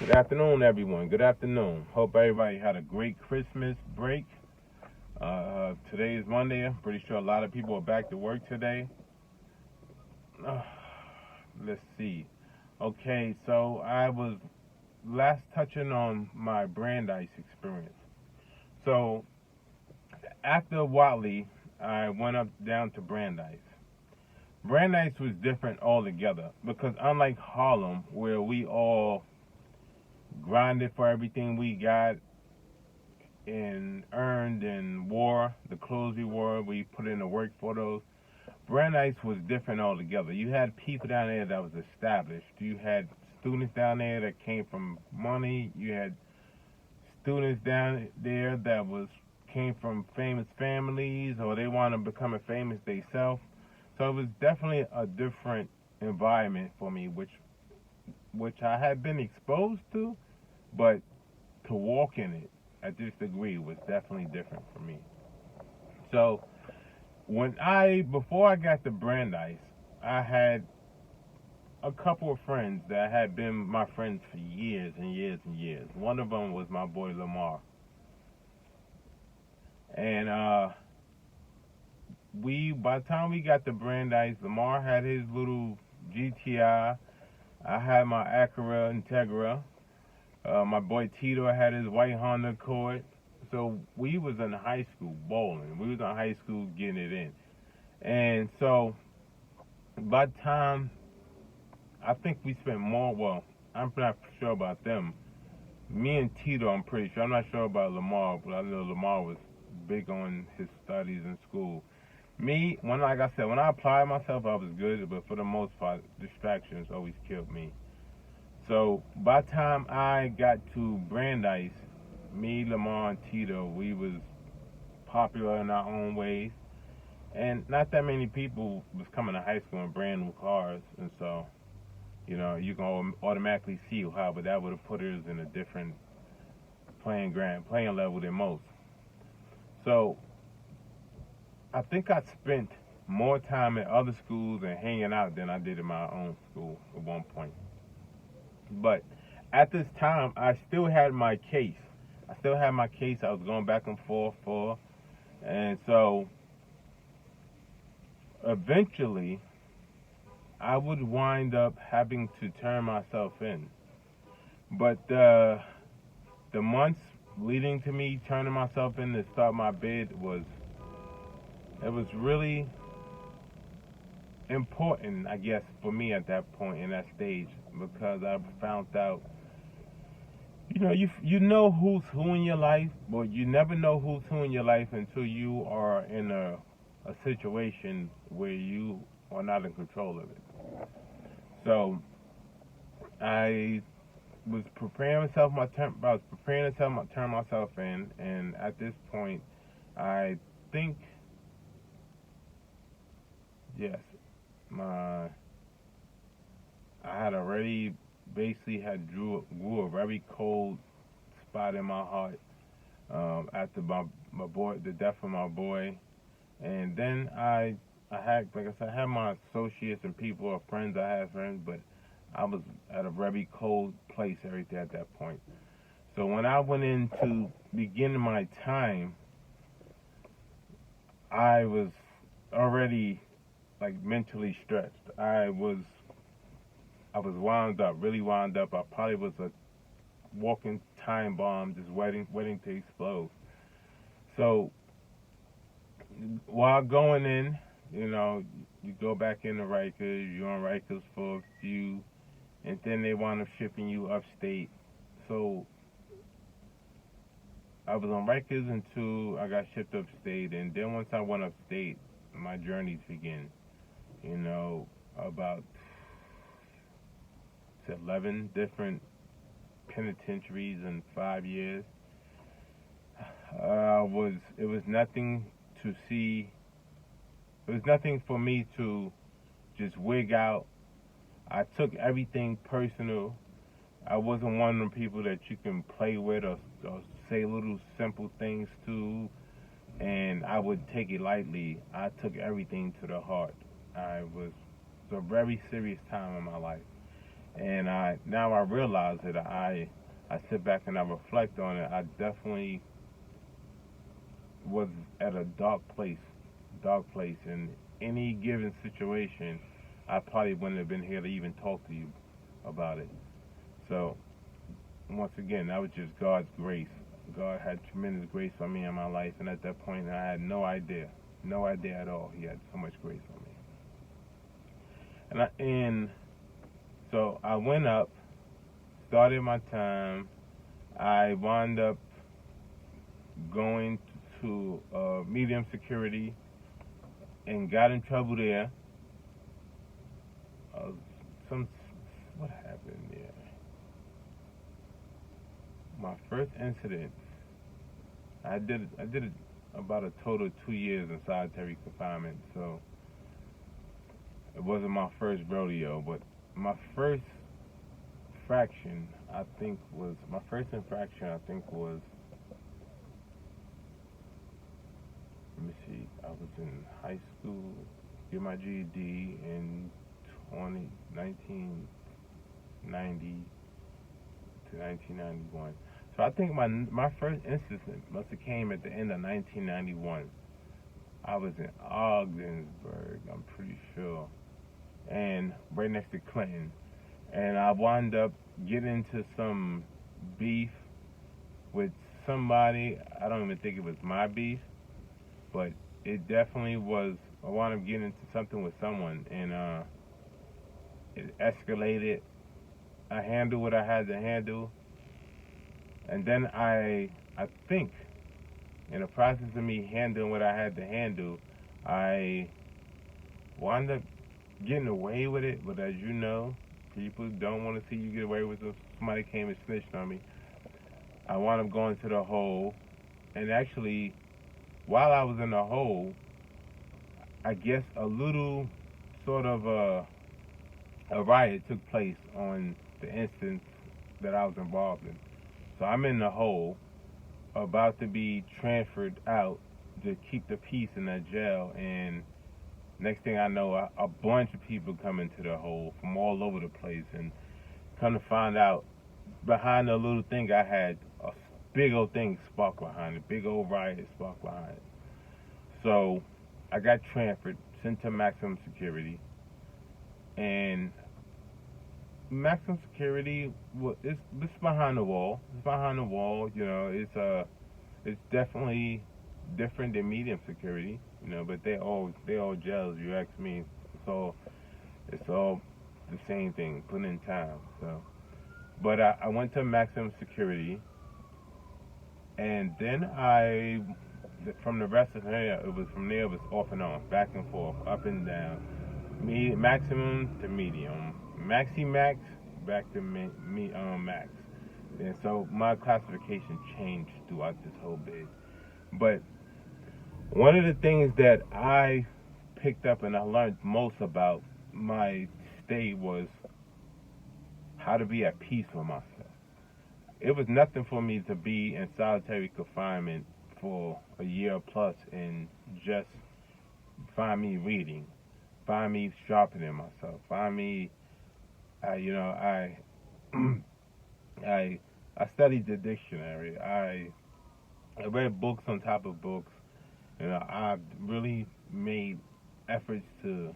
Good afternoon, everyone. Good afternoon. Hope everybody had a great Christmas break. Today is Monday. I'm pretty sure a lot of people are back to work today. Uh, let's see. Okay, so I was last touching on my Brandeis experience. So after Watley, I went up down to Brandeis. Brandeis was different altogether because unlike Harlem, where we all grinded for everything we got and earned and wore the clothes we wore. We put in the work for those. Brandeis was different altogether. You had people down there that was established. You had students down there that came from money. You had students down there that was came from famous families or they want to become a famous themselves. So it was definitely a different environment for me, which I had been exposed to, but to walk in it at this degree was definitely different for me. So before I got to Brandeis, I had a couple of friends that had been my friends for years and years and years. One of them was my boy Lamar, and by the time we got to Brandeis, Lamar had his little GTI. I had my Acura Integra. My boy Tito had his white Honda Accord. So we was in high school bowling. We was in high school getting it in. And so by the time, I think we spent more, well, I'm not sure about them. Me and Tito, I'm pretty sure. I'm not sure about Lamar, but I know Lamar was big on his studies in school. Me, like I said, when I applied myself, I was good, but for the most part, distractions always killed me. So by the time I got to Brandeis, me, Lamar, and Tito, we was popular in our own ways, and not that many people was coming to high school in brand new cars, and so you can automatically see how, but that would have put us in a different playing level than most. So I think I spent more time at other schools and hanging out than I did in my own school at one point. But at this time, I still had my case. I still had my case. I was going back and forth for, and so eventually, I would wind up having to turn myself in. But the months leading to me turning myself in to start my bid was really important, I guess, for me at that point in that stage because I found out, you know who's who in your life, but you never know who's who in your life until you are in a situation where you are not in control of it. So I was preparing myself I was preparing to turn myself in, and at this point, I think yes, my I had already basically grew a very cold spot in my heart after the death of my boy, and then I had, like I said, I had my associates and people or friends. I had friends, but I was at a very cold place everything at that point. So when I went into beginning my time, I was already like mentally stretched. I was wound up, really wound up. I probably was a walking time bomb, just waiting to explode. So while going in, you go back into Rikers, you're on Rikers for a few, and then they wound up shipping you upstate. So I was on Rikers until I got shipped upstate, and then once I went upstate, my journeys begin. About 11 different penitentiaries in 5 years. It was nothing to see. It was nothing for me to just wig out. I took everything personal. I wasn't one of the people that you can play with or say little simple things to, and I would take it lightly. I took everything to the heart. It was a very serious time in my life. And now I realize that I sit back and I reflect on it. I definitely was at a dark place. In any given situation, I probably wouldn't have been here to even talk to you about it. So once again, that was just God's grace. God had tremendous grace on me in my life, and at that point, I had no idea at all. He had so much grace on me, and so I went up, started my time. I wound up going to medium security and got in trouble there. Some What happened there? My first incident, I did it about a total of 2 years in solitary confinement. So it wasn't my first rodeo, but my first infraction I think was, let me see, I was in high school, get my GED in 1990 to 1991. So I think my first incident must have came at the end of 1991. I was in Ogdensburg, I'm pretty sure, and right next to Clinton. And I wound up getting into some beef with somebody. I don't even think it was my beef, but it definitely was. I wound up getting into something with someone, and it escalated. I handled what I had to handle, and then I think, in the process of me handling what I had to handle, I wound up getting away with it. But as you know, people don't want to see you get away with it. Somebody came and snitched on me. I wound up going to the hole, and actually, while I was in the hole, I guess a little sort of a riot took place on the instance that I was involved in. So I'm in the hole, about to be transferred out to keep the peace in that jail, and next thing I know, a bunch of people come into the hole from all over the place, and come to find out, behind the little thing I had, a big old thing sparked behind it, big old riot sparked behind it. So I got transferred, sent to maximum security, and maximum security, it's behind the wall. It's behind the wall. You know, it's definitely different than medium security. You know, but they all jails. You ask me, it's all the same thing. Put in time. So, but I went to maximum security, and then from the rest of there, it was off and on, back and forth, up and down, maximum to medium, maxi max back to max, and so my classification changed throughout this whole bit. But one of the things that I picked up and I learned most about my stay was how to be at peace with myself. It was nothing for me to be in solitary confinement for a year plus and just find me reading, find me sharpening myself, find me, I studied the dictionary. I read books on top of books. I really made efforts to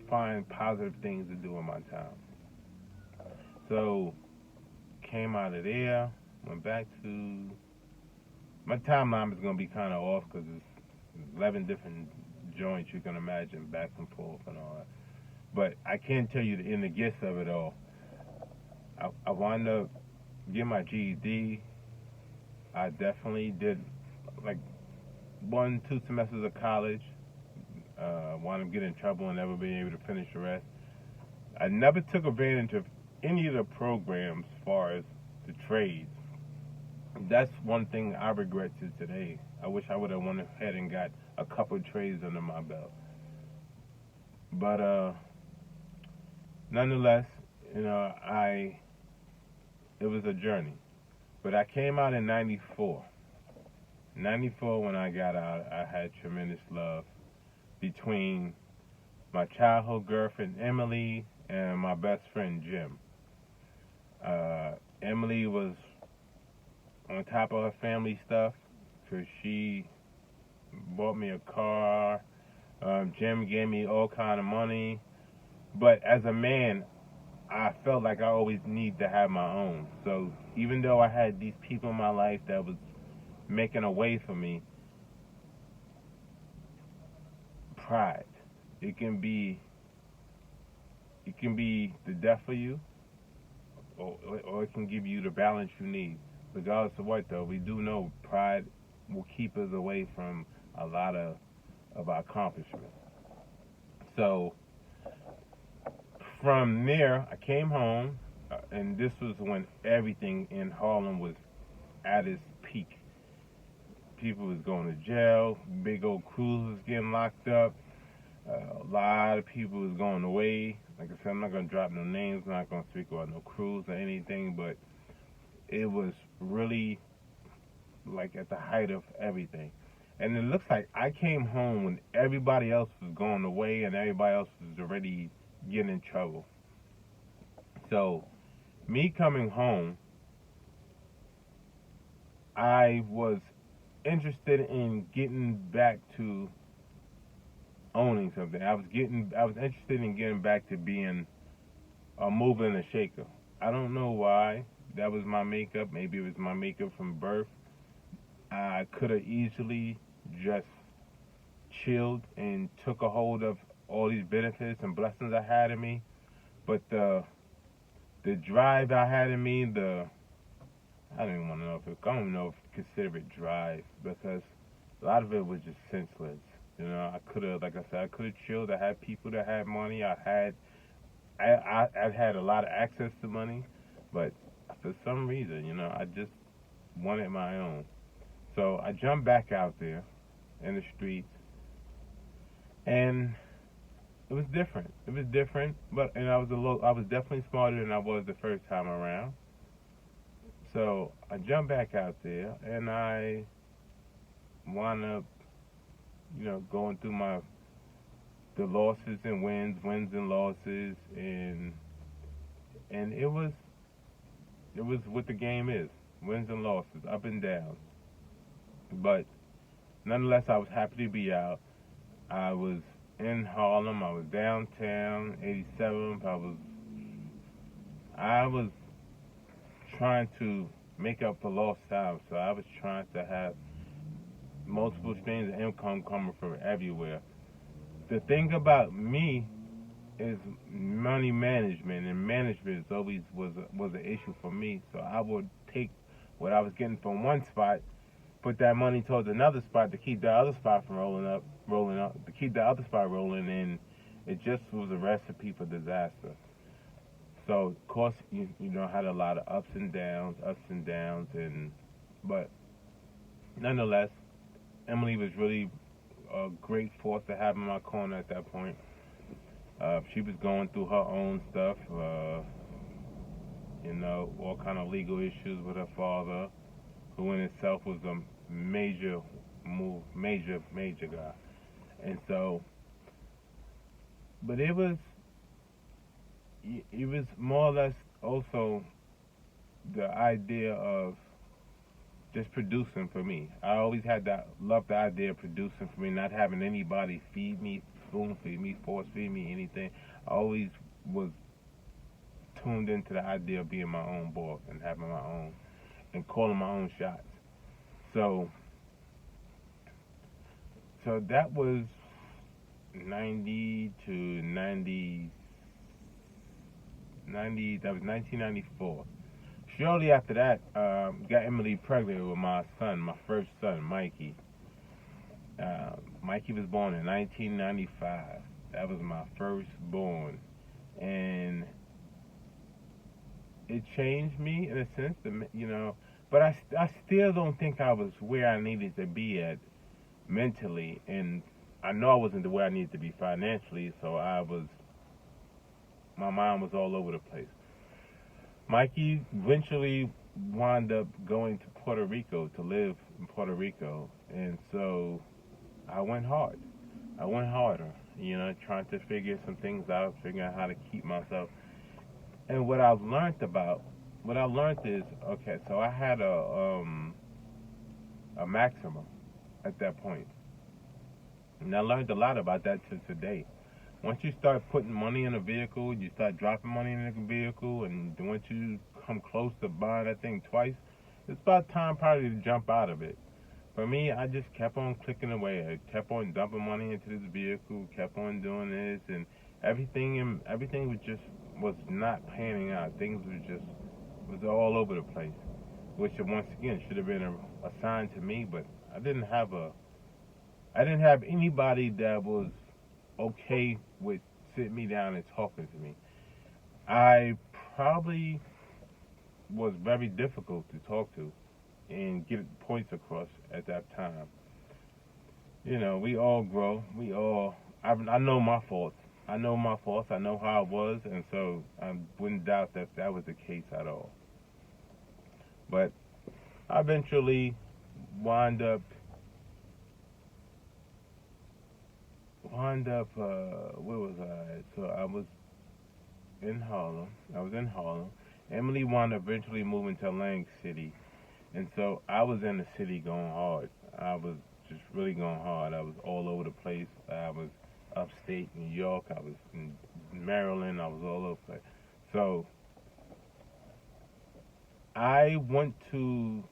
find positive things to do in my time. So came out of there, went back to, my timeline is going to be kind of off because it's 11 different joints you can imagine, back and forth and all that. But I can tell you in the gist of it all, I wound up getting my GED. I definitely did like 1-2 semesters of college. Wound up getting in trouble and never being able to finish the rest. I never took advantage of any of the programs as far as the trades. That's one thing I regret to today. I wish I would have went ahead and got a couple of trades under my belt. But nonetheless, it was a journey. But I came out in 94. 94, when I got out, I had tremendous love between my childhood girlfriend Emily and my best friend Jim. Emily was on top of her family stuff because she bought me a car. Jim gave me all kind of money. But as a man, I felt like I always need to have my own. So even though I had these people in my life that was making a way for me, pride. It can be the death of you, or it can give you the balance you need. Regardless of what, though, we do know pride will keep us away from a lot of our accomplishments. So from there, I came home, and this was when everything in Harlem was at its peak. People was going to jail, big old crews was getting locked up, a lot of people was going away. Like I said, I'm not going to drop no names, I'm not going to speak about no crews or anything, but it was really like at the height of everything. And it looks like I came home when everybody else was going away and everybody else was already getting in trouble. So, me coming home, I was interested in getting back to owning something. I was interested in getting back to being a mover and a shaker. I don't know why. That was my makeup. Maybe it was my makeup from birth. I could have easily just chilled and took a hold of all these benefits and blessings I had in me, but the drive I had in me, I don't even want to know I don't even know if I consider it drive, because a lot of it was just senseless. You know, I could have, like I said, I could have chilled. I had people that had money. I had a lot of access to money, but for some reason, you know, I just wanted my own. So I jumped back out there in the streets, and it was different. It was different, and I was definitely smarter than I was the first time around. So I jumped back out there, and I wound up, you know, going through the losses and wins and losses, and it was what the game is: wins and losses, up and down. But nonetheless, I was happy to be out. I was in Harlem. I was downtown, 87th. I was trying to make up for lost time. So I was trying to have multiple streams of income coming from everywhere. The thing about me is money management, and management is always was an issue for me. So I would take what I was getting from one spot, put that money towards another spot to keep the other spot from rolling up, to keep the other spot rolling, and it just was a recipe for disaster. So, of course, you know, I had a lot of ups and downs, but nonetheless, Emily was really a great force to have in my corner at that point. She was going through her own stuff, you know, all kind of legal issues with her father, who in itself was a major guy. And so, but it was more or less also the idea of just producing for me. I always loved the idea of producing for me, not having anybody feed me, spoon feed me, force feed me, anything. I always was tuned into the idea of being my own boss and having my own, and calling my own shots. So that was 90 to 90, that was 1994. Shortly after that, got Emily pregnant with my son, my first son, Mikey. Mikey was born in 1995. That was my firstborn. And it changed me in a sense, you know, but I still don't think I was where I needed to be at mentally, and I know I wasn't the way I needed to be financially, so my mind was all over the place. Mikey eventually wound up going to Puerto Rico to live in Puerto Rico, and so I went hard. I went harder, trying to figure some things out, figuring out how to keep myself. And what I learned is, okay, so I had a maximum at that point, and I learned a lot about that to today. Once you start putting money in a vehicle, you start dropping money in a vehicle, and once you come close to buying that thing twice, it's about time probably to jump out of it. For me, I just kept on clicking away. I kept on dumping money into this vehicle, kept on doing this, and everything was not panning out. Things was all over the place, which once again should have been a sign to me. But I didn't have anybody that was okay with sitting me down and talking to me. I probably was very difficult to talk to and get points across at that time. We all grow. I know my faults. I know my faults. I know how it was, and so I wouldn't doubt that that was the case at all. But I eventually wind up, where was I? So I was in Harlem. Emily wound up eventually moving to Atlantic City. And so I was in the city going hard. I was just really going hard. I was all over the place. I was upstate New York. I was in Maryland. I was all over the place. So I went to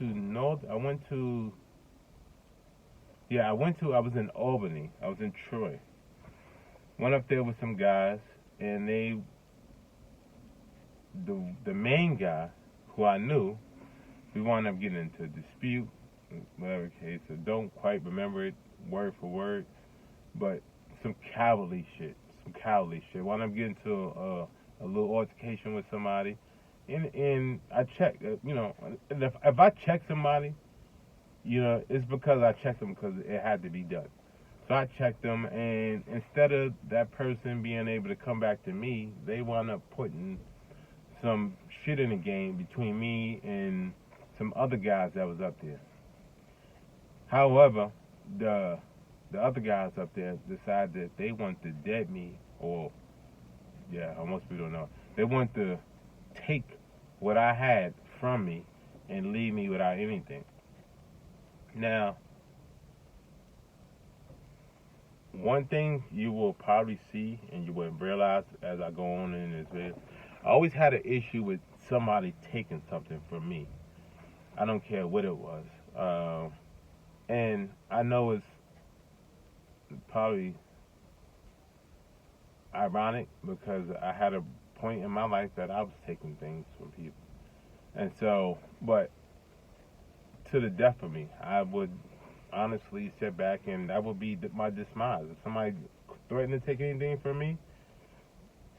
North. I was in Albany. I was in Troy. Went up there with some guys, and the main guy who I knew, we wound up getting into a dispute, whatever case. I don't quite remember it word for word, but some cowardly shit. Wound up getting into a little altercation with somebody, and I checked. If I check somebody, it's because I checked them because it had to be done. So I checked them, and instead of that person being able to come back to me, they wound up putting some shit in the game between me and some other guys that was up there. However, the other guys up there decided that they want to dead me, or most people don't know. They want to take what I had from me and leave me without anything. Now, one thing you will probably see and you will realize as I go on in this video, I always had an issue with somebody taking something from me. I don't care what it was. And I know it's probably ironic because I had a point in my life that I was taking things from people. And so, but to the death of me, I would honestly sit back and that would be my demise. If somebody threatened to take anything from me,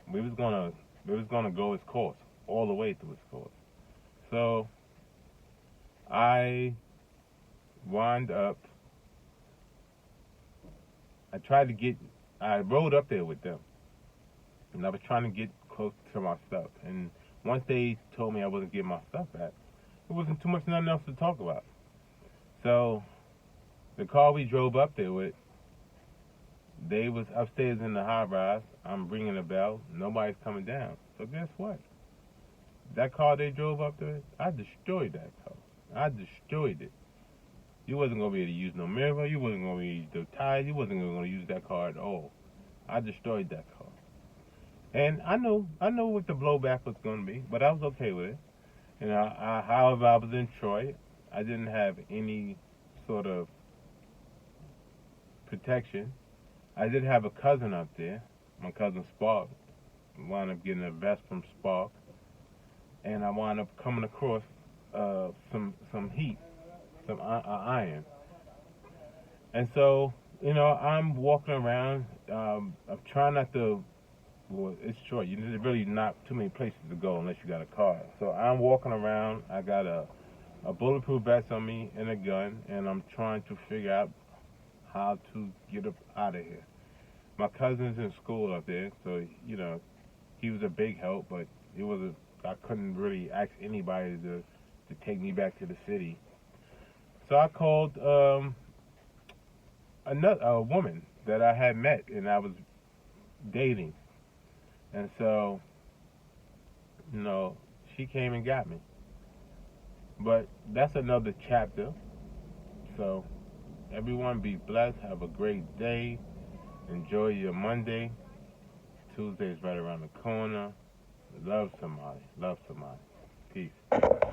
we was gonna go its course, all the way through its course. So I wound up, I rode up there with them, and I was trying to get close to my stuff. And once they told me I wasn't getting my stuff back, it wasn't too much nothing else to talk about. So the car we drove up there with, they was upstairs in the high rise. I'm ringing a bell. Nobody's coming down. So guess what? That car they drove up there, I destroyed that car. I destroyed it. You wasn't going to be able to use no mirror. You wasn't going to be able to use the tires. You wasn't going to use that car at all. I destroyed that car. And I know what the blowback was going to be, but I was okay with it. However, I was in Troy. I didn't have any sort of protection. I did have a cousin up there, my cousin Spark. I wound up getting a vest from Spark, and I wound up coming across some heat, some iron. And so, I'm walking around. I'm trying not to. Well, it's short. There's really not too many places to go unless you got a car. So I'm walking around. I got a bulletproof vest on me and a gun, and I'm trying to figure out how to get up out of here. My cousin's in school up there, so he was a big help, but I couldn't really ask anybody to take me back to the city. So I called a woman that I had met and I was dating. And so, you know, she came and got me. But that's another chapter. So, everyone be blessed. Have a great day. Enjoy your Monday. Tuesday is right around the corner. Love somebody. Love somebody. Peace.